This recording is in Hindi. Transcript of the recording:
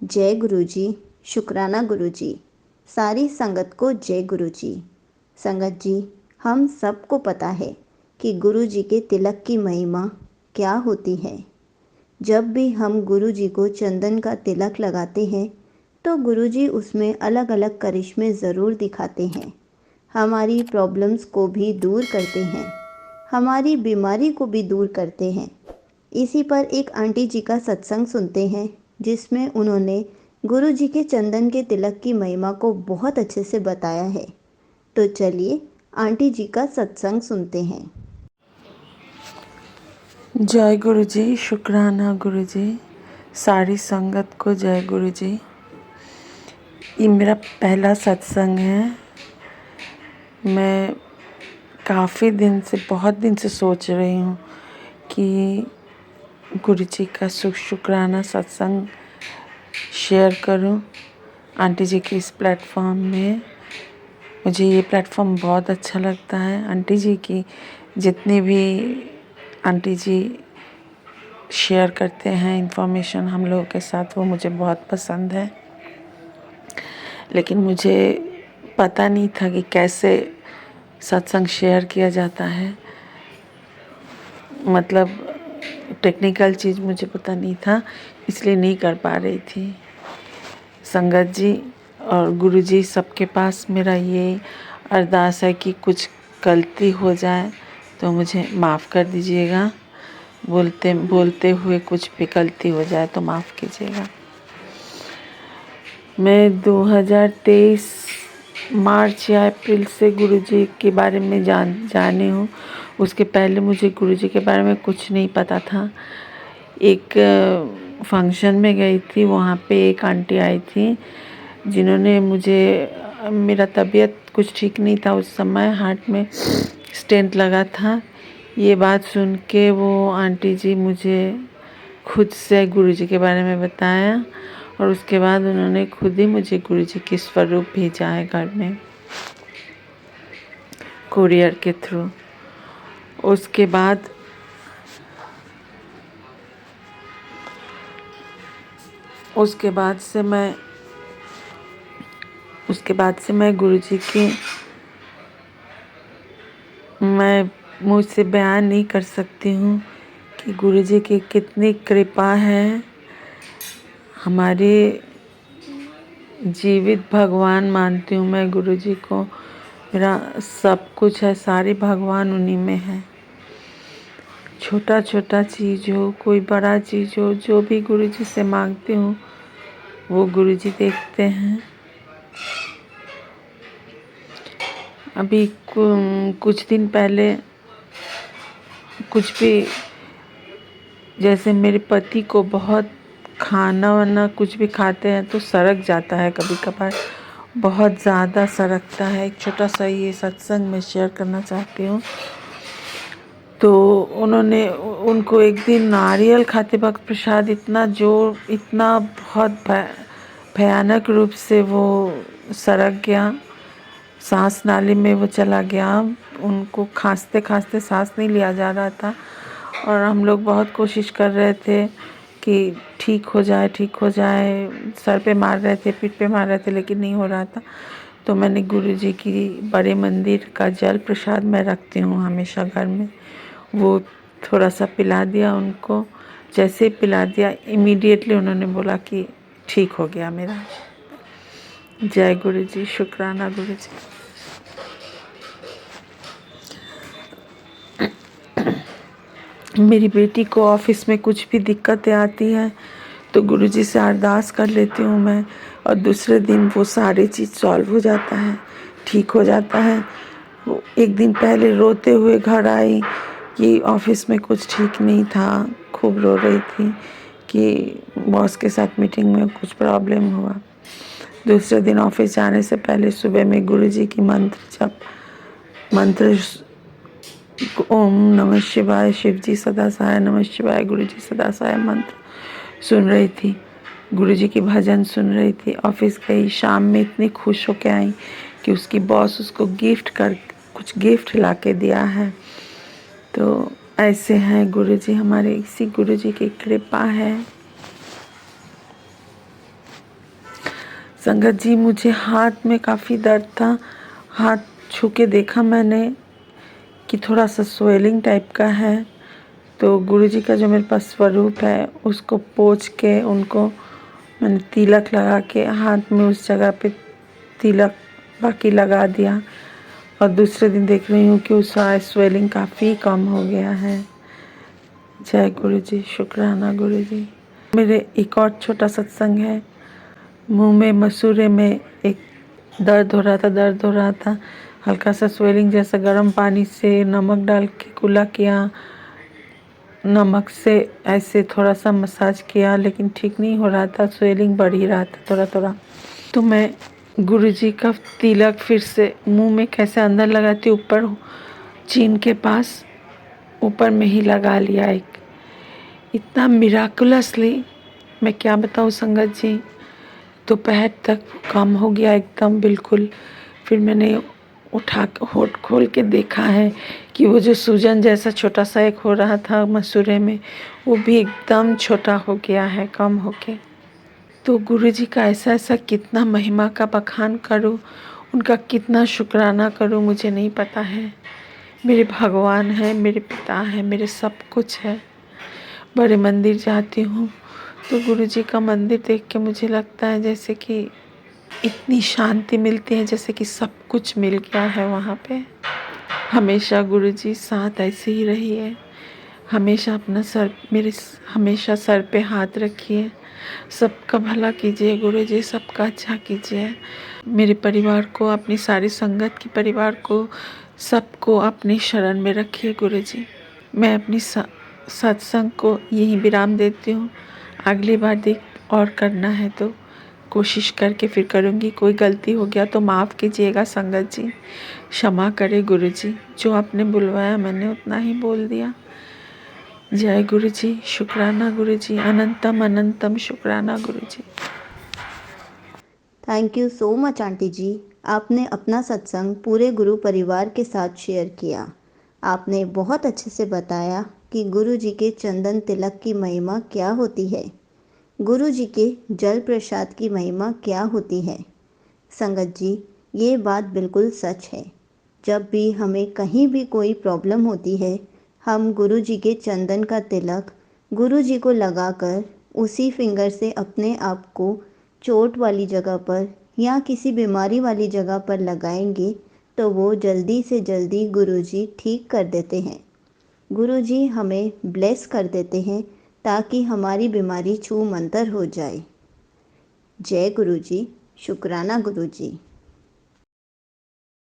जय गुरु जी। शुक्राना गुरु जी। सारी संगत को जय गुरु जी। संगत जी, हम सबको पता है कि गुरु जी के तिलक की महिमा क्या होती है। जब भी हम गुरु जी को चंदन का तिलक लगाते हैं तो गुरु जी उसमें अलग अलग करिश्मे ज़रूर दिखाते हैं। हमारी प्रॉब्लम्स को भी दूर करते हैं, हमारी बीमारी को भी दूर करते हैं। इसी पर एक आंटी जी का सत्संग सुनते हैं जिसमें उन्होंने गुरु जी के चंदन के तिलक की महिमा को बहुत अच्छे से बताया है। तो चलिए आंटी जी का सत्संग सुनते हैं। जय गुरु जी। शुक्राना गुरु जी। सारी संगत को जय गुरु जी। ये मेरा पहला सत्संग है। मैं काफ़ी दिन से, बहुत दिन से सोच रही हूँ कि गुरु जी का शुक्राना सत्संग शेयर करूँ आंटी जी के इस प्लेटफॉर्म में। मुझे ये प्लेटफॉर्म बहुत अच्छा लगता है। आंटी जी की जितनी भी आंटी जी शेयर करते हैं इंफॉर्मेशन हम लोगों के साथ, वो मुझे बहुत पसंद है। लेकिन मुझे पता नहीं था कि कैसे सत्संग शेयर किया जाता है। मतलब टेक्निकल चीज़ मुझे पता नहीं था, इसलिए नहीं कर पा रही थी। संगत जी और गुरु जी सबके पास मेरा ये अरदास है कि कुछ गलती हो जाए तो मुझे माफ़ कर दीजिएगा। बोलते बोलते हुए कुछ भी गलती हो जाए तो माफ़ कीजिएगा। मैं 2023 मार्च या अप्रैल से गुरुजी के बारे में जाने हूँ। उसके पहले मुझे गुरुजी के बारे में कुछ नहीं पता था। एक फंक्शन में गई थी, वहाँ पे एक आंटी आई थी जिन्होंने मेरा तबीयत कुछ ठीक नहीं था उस समय, हार्ट में स्टेंट लगा था। ये बात सुन के वो आंटी जी मुझे खुद से गुरुजी के बारे में बताया और उसके बाद उन्होंने खुद ही मुझे गुरुजी की स्वरूप भेजा है घर में, कुरियर के थ्रू। उसके बाद से मैं गुरुजी की मैं मुझसे बयान नहीं कर सकती हूँ कि गुरुजी की कितनी कृपा है। हमारे जीवित भगवान मानती हूँ मैं गुरुजी को। मेरा सब कुछ है, सारे भगवान उन्हीं में है। छोटा छोटा चीज़ हो, कोई बड़ा चीज़ हो, जो भी गुरुजी से मांगती हूँ वो गुरुजी देखते हैं। अभी कुछ दिन पहले कुछ भी, जैसे मेरे पति को बहुत खाना वाना कुछ भी खाते हैं तो सड़क जाता है, कभी कभार बहुत ज़्यादा सड़कता है। एक छोटा सा ये सत्संग में शेयर करना चाहती हूँ। तो उनको एक दिन नारियल खाते वक्त प्रसाद इतना बहुत भयानक रूप से वो सड़क गया, सांस नाली में वो चला गया। उनको खांसते खांसते सांस नहीं लिया जा रहा था और हम लोग बहुत कोशिश कर रहे थे कि ठीक हो जाए। सर पे मार रहे थे, पीठ पे मार रहे थे, लेकिन नहीं हो रहा था। तो मैंने गुरुजी की बड़े मंदिर का जल प्रसाद मैं रखती हूँ हमेशा घर में, वो थोड़ा सा पिला दिया उनको। जैसे पिला दिया इमीडिएटली उन्होंने बोला कि ठीक हो गया मेरा। जय गुरु जी। शुक्राना गुरु जी। मेरी बेटी को ऑफिस में कुछ भी दिक्कतें आती हैं तो गुरुजी से अरदास कर लेती हूँ मैं, और दूसरे दिन वो सारी चीज़ सॉल्व हो जाता है, ठीक हो जाता है। वो एक दिन पहले रोते हुए घर आई कि ऑफिस में कुछ ठीक नहीं था, खूब रो रही थी कि बॉस के साथ मीटिंग में कुछ प्रॉब्लम हुआ। दूसरे दिन ऑफिस जाने से पहले सुबह में गुरुजी की मंत्र ओम नमः शिवाय, शिव जी सदा सहाय, नमः शिवाय, गुरु जी सदा सहाय मंत्र सुन रही थी, गुरु जी की भजन सुन रही थी। ऑफिस गई, शाम में इतनी खुश होकर आई कि उसकी बॉस उसको कुछ गिफ्ट ला के दिया है। तो ऐसे हैं गुरु जी हमारे, इसी गुरु जी की कृपा है। संगत जी, मुझे हाथ में काफ़ी दर्द था। हाथ छू के देखा मैंने कि थोड़ा सा स्वेलिंग टाइप का है। तो गुरुजी का जो मेरे पास स्वरूप है उसको पोंछ के उनको मैंने तिलक लगा के हाथ में उस जगह पे तिलक बाकी लगा दिया। और दूसरे दिन देख रही हूँ कि उसका स्वेलिंग काफ़ी कम हो गया है। जय गुरुजी, शुक्राना गुरुजी। मेरे एक और छोटा सत्संग है। मुंह में मसूरे में एक दर्द हो रहा था। हल्का सा स्वेलिंग जैसा, गर्म पानी से नमक डाल के कुल्ला किया, नमक से ऐसे थोड़ा सा मसाज किया, लेकिन ठीक नहीं हो रहा था, स्वेलिंग बढ़ ही रहा था थोड़ा थोड़ा। तो मैं गुरुजी का तिलक फिर से मुंह में कैसे अंदर लगाती, ऊपर चीन के पास ऊपर में ही लगा लिया। एक इतना मिराकुलसली, मैं क्या बताऊँ संगत जी, दोपहर तक कम हो गया एकदम बिल्कुल। फिर मैंने उठा होठ खोल के देखा है कि वो जो सूजन जैसा छोटा सा एक हो रहा था मसूरे में, वो भी एकदम छोटा हो गया है, कम हो के। तो गुरुजी का ऐसा ऐसा कितना महिमा का बखान करूं, उनका कितना शुक्राना करूं, मुझे नहीं पता है। मेरे भगवान हैं, मेरे पिता हैं, मेरे सब कुछ है। बड़े मंदिर जाती हूँ तो गुरुजी का मंदिर देख के मुझे लगता है जैसे कि इतनी शांति मिलती है, जैसे कि सब कुछ मिल गया है वहाँ पे। हमेशा गुरुजी साथ ऐसे ही रहिए। हमेशा अपना हमेशा सर पे हाथ रखिए। सबका भला कीजिए गुरुजी, सबका अच्छा कीजिए। मेरे परिवार को, अपनी सारी संगत की परिवार को, सबको अपनी शरण में रखिए गुरुजी। मैं अपनी सत्संग को यहीं विराम देती हूँ। अगली बार देख और करना है तो कोशिश करके फिर करूँगी। कोई गलती हो गया तो माफ़ कीजिएगा संगत जी, क्षमा करे गुरुजी। जो आपने बुलवाया मैंने उतना ही बोल दिया। जय गुरुजी, शुक्राना गुरुजी, अनंतम अनंतम शुक्राना Guruji. Thank you so much aunty ji. आपने अपना सत्संग पूरे गुरु परिवार के साथ शेयर किया। आपने बहुत अच्छे से बताया कि गुरु जी के चंदन तिलक की महिमा क्या होती है, गुरु जी के जल प्रसाद की महिमा क्या होती है। संगत जी, ये बात बिल्कुल सच है। जब भी हमें कहीं भी कोई प्रॉब्लम होती है, हम गुरु जी के चंदन का तिलक गुरु जी को लगाकर उसी फिंगर से अपने आप को चोट वाली जगह पर या किसी बीमारी वाली जगह पर लगाएंगे तो वो जल्दी से जल्दी गुरु जी ठीक कर देते हैं। गुरु जी हमें ब्लेस कर देते हैं ताकि हमारी बीमारी छू मंतर हो जाए। जय गुरु जी, शुक्राना गुरु जी।